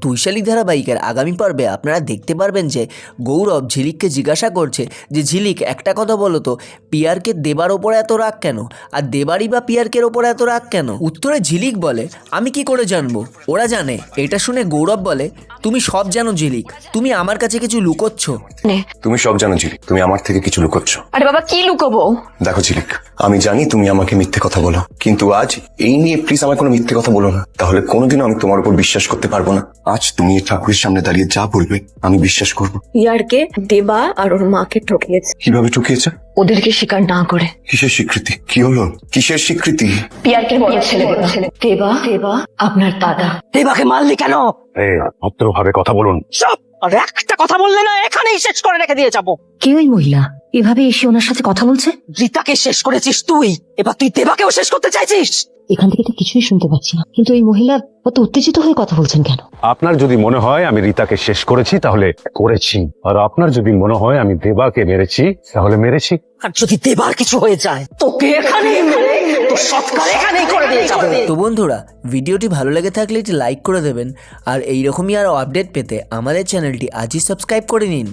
দুইশালিক ধারাবাহিকের আগামী পর্বে আপনারা দেখতে পারবেন যে গৌরব ঝিলিককে জিজ্ঞাসা করছে যে ঝিলিক একটা কথা বলো তো, পিয়ারকে দেবার ওপরে এত রাগ কেন, আর দেবারই বা পিয়ারকের ওপরে এত রাগ কেন? উত্তরে ঝিলিক বলে, আমি কি করে জানবো, ওরা জানে। এটা শুনে গৌরব বলে, তুমি সব জানো ঝিলিক, তুমি আমার কাছে কিছু লুকোচ্ছ। তুমি সব জানো ঝিলিক, তুমি আমার থেকে কিছু লুকোচ্ছ। আরে বাবা, কি লুকোবো? দেখো ঝিলিক, আমি জানি তুমি আমাকে মিথ্যে কথা বলো, কিন্তু আজ এই নিয়ে প্লিজ আমার কোনো মিথ্যে কথা বলো না, তাহলে কোনোদিনও আমি তোমার উপর বিশ্বাস করতে পারবো না। আজ তুমি এই ঠাকুরের সামনে দাঁড়িয়ে যা বলবে আমি বিশ্বাস করবো। পিয়ারকে দেবা আর ওর মাকে ঠকিয়েছে। কিভাবে ঠকিয়েছে? ওদেরকে স্বীকার না করে। কিসের স্বীকৃতি? কি হলো? কিসের স্বীকৃতি? পিয়ারকে বড় ছেলে দেবা আপনার দাদা। দেবাকে মারলি কেন? ভদ্রভাবে কথা বলুন। সব আর একটা কথা বললে না এখানেই শেষ করে রেখে দিয়ে যাবো। কে ওই মহিলা এভাবে এসে ওনার সাথে কথা বলছে? রীতাকে শেষ করেছিস তুই, এবার তুই দেবাকেও শেষ করতে চাইছিস? এখান থেকে তো কিছুই শুনতে পাচ্ছি না, কিন্তু এই মহিলা কত উত্তেজিত হয়ে কথা বলছেন কেন? আপনার যদি মনে হয় আমি রীতাকে শেষ করেছি তাহলে করেছি, আর আপনার যদি মনে হয় আমি দেবাকে মেরেছি তাহলে মেরেছি। আর যদি দেবার কিছু হয়ে যায় তোকে এখানেই মেরে তোর সৎকার এখানেই করে দিয়ে যাবে। তো বন্ধুরা, ভিডিওটি ভালো লেগে থাকলে একটি লাইক করে দেবেন, আর এইরকমই আরও আপডেট পেতে আমাদের চ্যানেলটি আজই সাবস্ক্রাইব করে নিন।